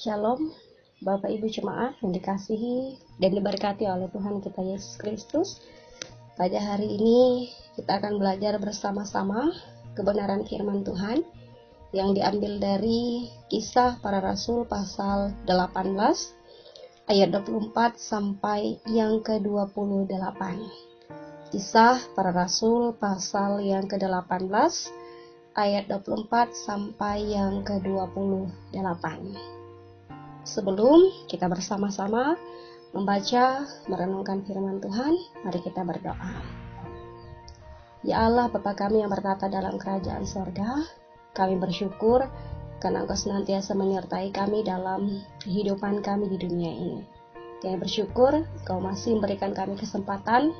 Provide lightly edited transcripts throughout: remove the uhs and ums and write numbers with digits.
Shalom, Bapak Ibu Jemaat yang dikasihi dan diberkati oleh Tuhan kita Yesus Kristus. Pada hari ini kita akan belajar bersama-sama kebenaran firman Tuhan yang diambil dari Kisah Para Rasul pasal 18 ayat 24 sampai yang ke-28. Kisah Para Rasul pasal yang ke-18 ayat 24 sampai yang ke-28. Sebelum kita bersama-sama membaca, merenungkan firman Tuhan, mari kita berdoa. Ya Allah, Bapa kami yang bertata dalam kerajaan sorga, kami bersyukur karena Engkau senantiasa menyertai kami dalam kehidupan kami di dunia ini. Kami bersyukur Engkau masih memberikan kami kesempatan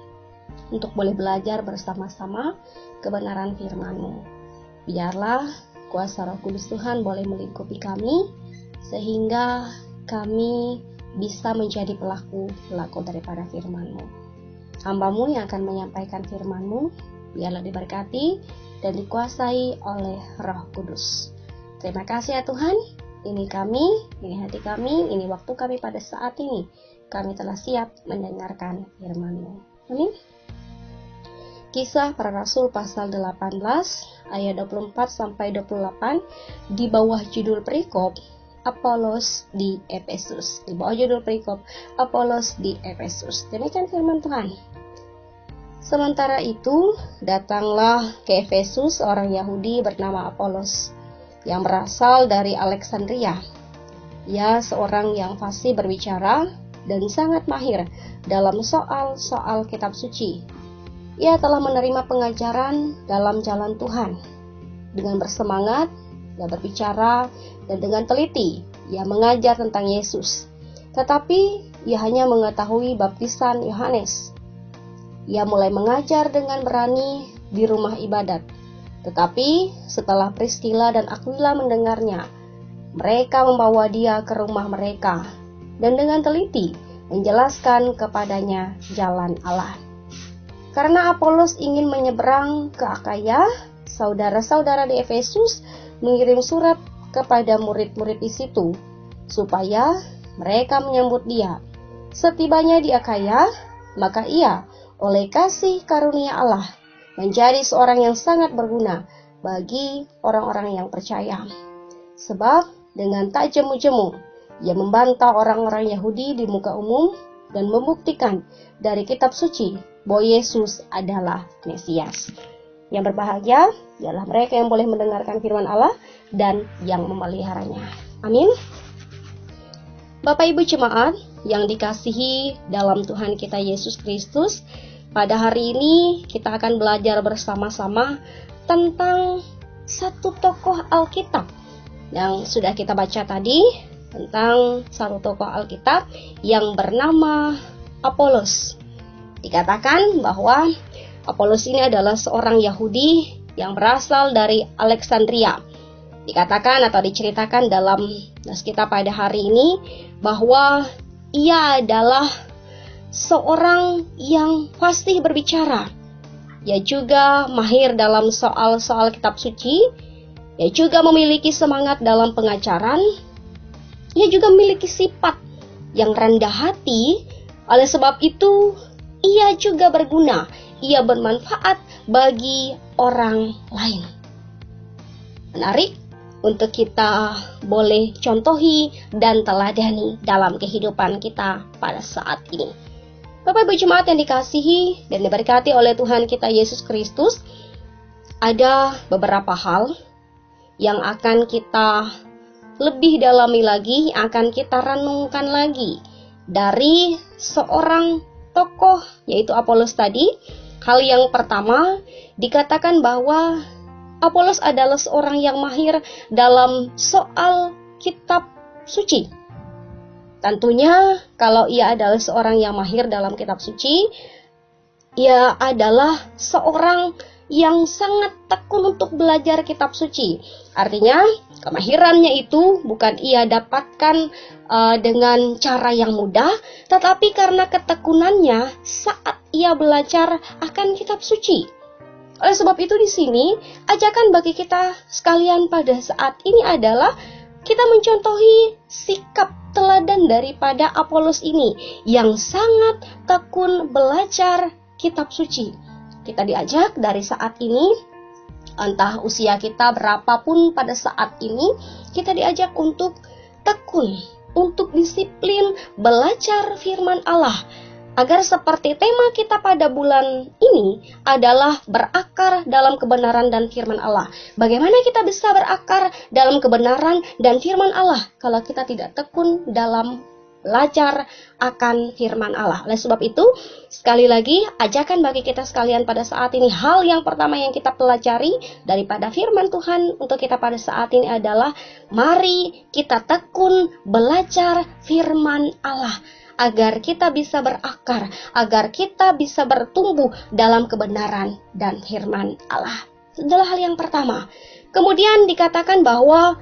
untuk boleh belajar bersama-sama kebenaran firman-Mu. Biarlah kuasa Roh Kudus Tuhan boleh melingkupi kami, sehingga kami bisa menjadi pelaku daripada firman-Mu. Hamba-Mu yang akan menyampaikan firman-Mu, biarlah diberkati dan dikuasai oleh Roh Kudus. Terima kasih ya Tuhan, ini kami, ini hati kami, ini waktu kami pada saat ini. Kami telah siap mendengarkan firman-Mu. Amin. Kisah Para Rasul pasal 18 ayat 24 sampai 28 di bawah judul perikop Apolos di Efesus. Di bawah judul perikop Apolos di Efesus. Demikian firman Tuhan. Sementara itu, datanglah ke Efesus orang Yahudi bernama Apolos yang berasal dari Alexandria. Ia seorang yang fasih berbicara dan sangat mahir dalam soal-soal kitab suci. Ia telah menerima pengajaran dalam jalan Tuhan. Dengan bersemangat, ia berbicara dan dengan teliti ia mengajar tentang Yesus. Tetapi ia hanya mengetahui baptisan Yohanes. Ia mulai mengajar dengan berani di rumah ibadat. Tetapi setelah Priscilla dan Aquila mendengarnya, mereka membawa dia ke rumah mereka dan dengan teliti menjelaskan kepadanya jalan Allah. Karena Apolos ingin menyeberang ke Akaya, saudara-saudara di Efesus mengirim surat kepada murid-murid di situ, supaya mereka menyambut dia. Setibanya di Akaya, maka ia, oleh kasih karunia Allah, menjadi seorang yang sangat berguna bagi orang-orang yang percaya. Sebab dengan tak jemu-jemu, ia membantah orang-orang Yahudi di muka umum dan membuktikan dari kitab suci bahwa Yesus adalah Mesias. Yang berbahagia ialah mereka yang boleh mendengarkan firman Allah dan yang memeliharanya. Amin. Bapak Ibu Jemaat yang dikasihi dalam Tuhan kita Yesus Kristus, pada hari ini kita akan belajar bersama-sama tentang satu tokoh Alkitab yang sudah kita baca tadi, tentang satu tokoh Alkitab yang bernama Apolos. Dikatakan bahwa Apolos ini adalah seorang Yahudi yang berasal dari Alexandria. Dikatakan atau diceritakan dalam nas kita pada hari ini bahwa ia adalah seorang yang fasih berbicara. Ia juga mahir dalam soal-soal kitab suci. Ia juga memiliki semangat dalam pengajaran. Ia juga memiliki sifat yang rendah hati. Oleh sebab itu, ia juga berguna. Ia bermanfaat bagi orang lain. Menarik untuk kita boleh contohi dan teladani dalam kehidupan kita pada saat ini. Bapak Ibu Jemaat yang dikasihi dan diberkati oleh Tuhan kita Yesus Kristus, ada beberapa hal yang akan kita lebih dalami lagi, yang akan kita renungkan lagi dari seorang tokoh, yaitu Apolos tadi. Hal yang pertama, dikatakan bahwa Apolos adalah seorang yang mahir dalam soal kitab suci. Tentunya kalau ia adalah seorang yang mahir dalam kitab suci, ia adalah seorang yang sangat tekun untuk belajar kitab suci. Artinya, kemahirannya itu bukan ia dapatkan dengan cara yang mudah, tetapi karena ketekunannya saat ia belajar akan kitab suci. Oleh sebab itu di sini, ajakan bagi kita sekalian pada saat ini adalah kita mencontohi sikap teladan daripada Apolos ini yang sangat tekun belajar kitab suci. Kita diajak dari saat ini, entah usia kita berapapun pada saat ini, kita diajak untuk tekun, untuk disiplin belajar firman Allah. Agar seperti tema kita pada bulan ini adalah berakar dalam kebenaran dan firman Allah. Bagaimana kita bisa berakar dalam kebenaran dan firman Allah kalau kita tidak tekun dalam belajar akan firman Allah. Oleh sebab itu, sekali lagi, ajakan bagi kita sekalian pada saat ini, hal yang pertama yang kita pelajari daripada firman Tuhan untuk kita pada saat ini adalah, mari kita tekun belajar firman Allah, agar kita bisa berakar, agar kita bisa bertumbuh dalam kebenaran dan firman Allah. Itu adalah hal yang pertama. Kemudian dikatakan bahwa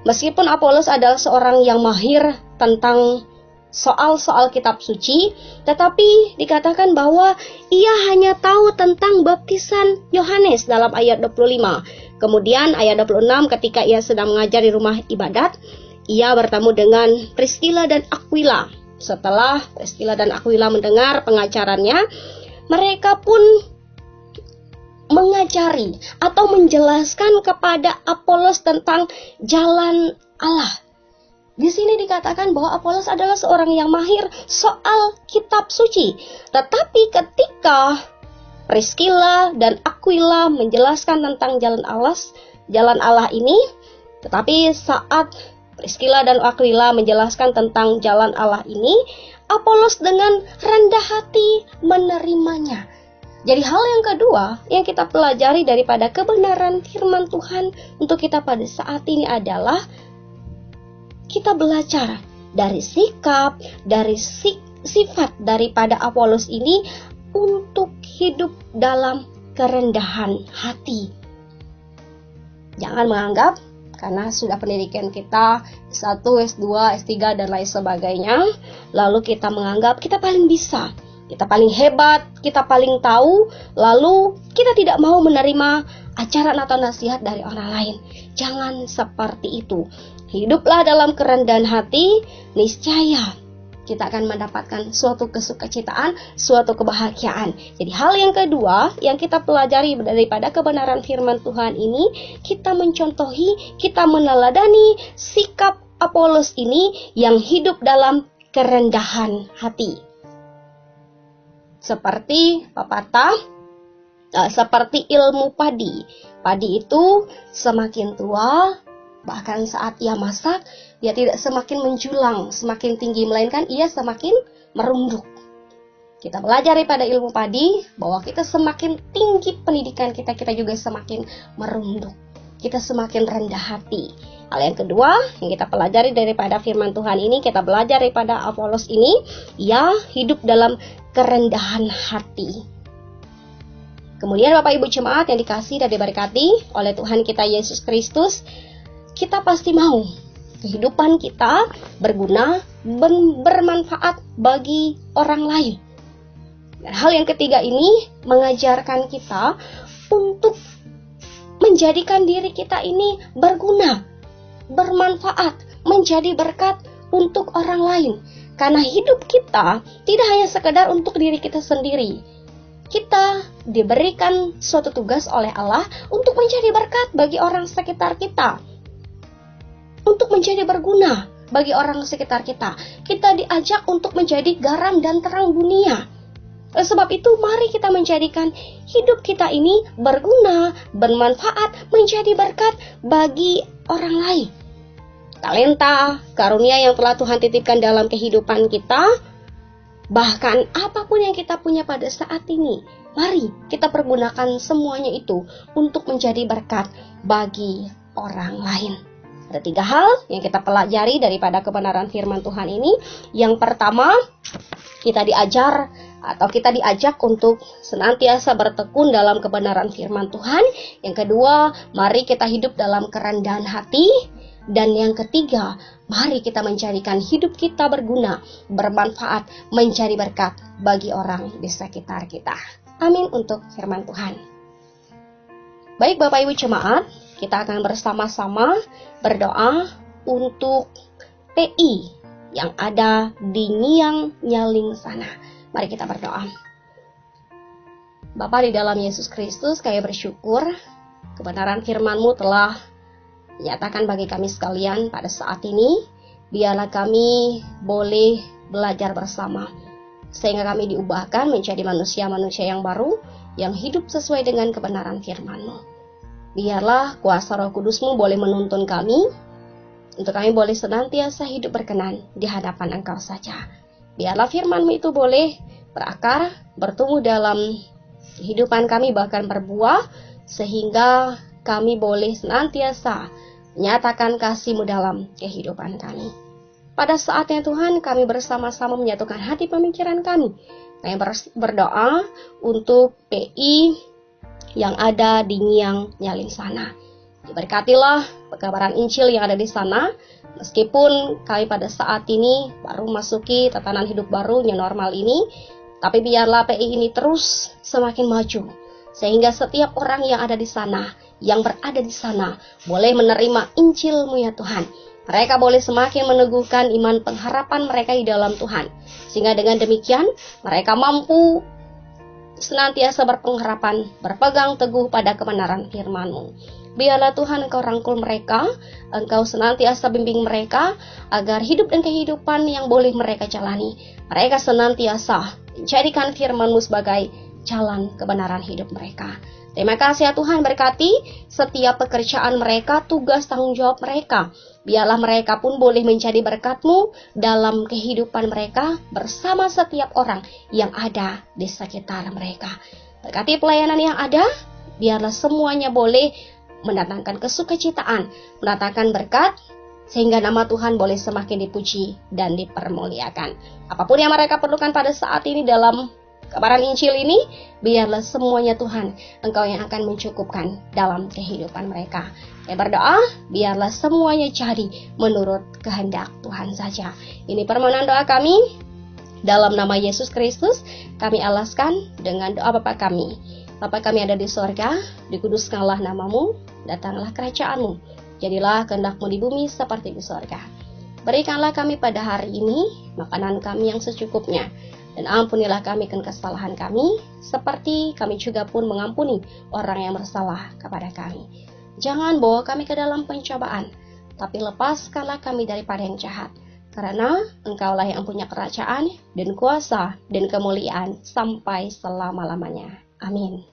meskipun Apolos adalah seorang yang mahir tentang soal-soal kitab suci, tetapi dikatakan bahwa ia hanya tahu tentang baptisan Yohanes dalam ayat 25. Kemudian ayat 26, ketika ia sedang mengajar di rumah ibadat, ia bertemu dengan Priscilla dan Aquila. Setelah Priscilla dan Aquila mendengar pengajarannya, mereka pun mengajari atau menjelaskan kepada Apolos tentang jalan Allah. Di sini dikatakan bahwa Apolos adalah seorang yang mahir soal kitab suci. Tetapi ketika Priscilla dan Aquila menjelaskan tentang jalan Allah ini, tetapi saat Priscilla dan Aquila menjelaskan tentang jalan Allah ini, Apolos dengan rendah hati menerimanya. Jadi hal yang kedua yang kita pelajari daripada kebenaran firman Tuhan untuk kita pada saat ini adalah kita belajar dari sikap, dari sifat daripada Apolos ini untuk hidup dalam kerendahan hati. Jangan menganggap karena sudah pendidikan kita S1, S2, S3, dan lain sebagainya, lalu kita menganggap kita paling bisa, kita paling hebat, kita paling tahu, lalu kita tidak mau menerima ajaran atau nasihat dari orang lain. Jangan seperti itu. Hiduplah dalam kerendahan hati, niscaya kita akan mendapatkan suatu kesukacitaan, suatu kebahagiaan. Jadi hal yang kedua yang kita pelajari daripada kebenaran firman Tuhan ini, kita mencontohi, kita meneladani sikap Apolos ini yang hidup dalam kerendahan hati. Seperti pepatah, seperti ilmu padi. Padi itu semakin tua, bahkan saat ia masak, dia tidak semakin menjulang, semakin tinggi, melainkan ia semakin merunduk. Kita belajar daripada ilmu padi, bahwa kita semakin tinggi pendidikan kita, kita juga semakin merunduk. Kita semakin rendah hati. Hal yang kedua, yang kita pelajari daripada firman Tuhan ini, kita belajar daripada Apolos ini, ia hidup dalam kerendahan hati. Kemudian Bapak Ibu Jemaat yang dikasihi dan diberkati oleh Tuhan kita Yesus Kristus, kita pasti mau kehidupan kita berguna, bermanfaat bagi orang lain. Dan hal yang ketiga ini mengajarkan kita untuk menjadikan diri kita ini berguna, bermanfaat, menjadi berkat untuk orang lain. Karena hidup kita tidak hanya sekedar untuk diri kita sendiri. Kita diberikan suatu tugas oleh Allah untuk menjadi berkat bagi orang sekitar kita, untuk menjadi berguna bagi orang sekitar kita. Kita diajak untuk menjadi garam dan terang dunia. Sebab itu mari kita menjadikan hidup kita ini berguna, bermanfaat, menjadi berkat bagi orang lain. Talenta, karunia yang telah Tuhan titipkan dalam kehidupan kita, bahkan apapun yang kita punya pada saat ini, mari kita pergunakan semuanya itu untuk menjadi berkat bagi orang lain. Ada 3 hal yang kita pelajari daripada kebenaran firman Tuhan ini. Yang pertama, kita diajar atau kita diajak untuk senantiasa bertekun dalam kebenaran firman Tuhan. Yang kedua, mari kita hidup dalam kerendahan hati. Dan yang ketiga, mari kita menjadikan hidup kita berguna, bermanfaat, menjadi berkat bagi orang di sekitar kita. Amin untuk firman Tuhan. Baik Bapak Ibu Jemaat, kita akan bersama-sama berdoa untuk PI yang ada di Ngiang Nyaling sana. Mari kita berdoa. Bapa di dalam Yesus Kristus, kami bersyukur kebenaran firman-Mu telah dinyatakan bagi kami sekalian pada saat ini. Biarlah kami boleh belajar bersama, sehingga kami diubahkan menjadi manusia-manusia yang baru, yang hidup sesuai dengan kebenaran firman-Mu. Biarlah kuasa Roh Kudus-Mu boleh menuntun kami, untuk kami boleh senantiasa hidup berkenan di hadapan Engkau saja. Biarlah firman-Mu itu boleh berakar, bertumbuh dalam kehidupan kami, bahkan berbuah, sehingga kami boleh senantiasa menyatakan kasih-Mu dalam kehidupan kami. Pada saatnya Tuhan, kami bersama-sama menyatukan hati pemikiran kami. Kami berdoa untuk PI yang ada di Ngiang Nyaling sana. Diberkatilah pekabaran Injil yang ada di sana, meskipun kami pada saat ini baru masuki tatanan hidup baru yang normal ini, tapi biarlah PI ini terus semakin maju, sehingga setiap orang yang ada di sana, yang berada di sana, boleh menerima Injil-Mu ya Tuhan. Mereka boleh semakin meneguhkan iman pengharapan mereka di dalam Tuhan, sehingga dengan demikian mereka mampu senantiasa berpengharapan, berpegang teguh pada kebenaran firman-Mu. Biarlah Tuhan Engkau rangkul mereka, Engkau senantiasa bimbing mereka, agar hidup dan kehidupan yang boleh mereka jalani, mereka senantiasa menjadikan firman-Mu sebagai jalan kebenaran hidup mereka. Terima kasih ya Tuhan, berkati setiap pekerjaan mereka, tugas tanggung jawab mereka. Biarlah mereka pun boleh menjadi berkat-Mu dalam kehidupan mereka bersama setiap orang yang ada di sekitar mereka. Berkati pelayanan yang ada, biarlah semuanya boleh mendatangkan kesukacitaan, mendatangkan berkat, sehingga nama Tuhan boleh semakin dipuji dan dipermuliakan. Apapun yang mereka perlukan pada saat ini dalam kabaran Injil ini, biarlah semuanya Tuhan, Engkau yang akan mencukupkan dalam kehidupan mereka. Saya berdoa, biarlah semuanya jadi menurut kehendak Tuhan saja. Ini permohonan doa kami, dalam nama Yesus Kristus, kami alaskan dengan doa Bapa kami. Bapa kami ada di sorga, dikuduskanlah nama-Mu, datanglah kerajaan-Mu, jadilah kehendak-Mu di bumi seperti di sorga. Berikanlah kami pada hari ini makanan kami yang secukupnya, dan ampunilah kami kesalahan kami, seperti kami juga pun mengampuni orang yang bersalah kepada kami. Jangan bawa kami ke dalam pencobaan, tapi lepaskanlah kami daripada yang jahat, karena Engkaulah yang punya kerajaan dan kuasa dan kemuliaan sampai selama-lamanya. Amin.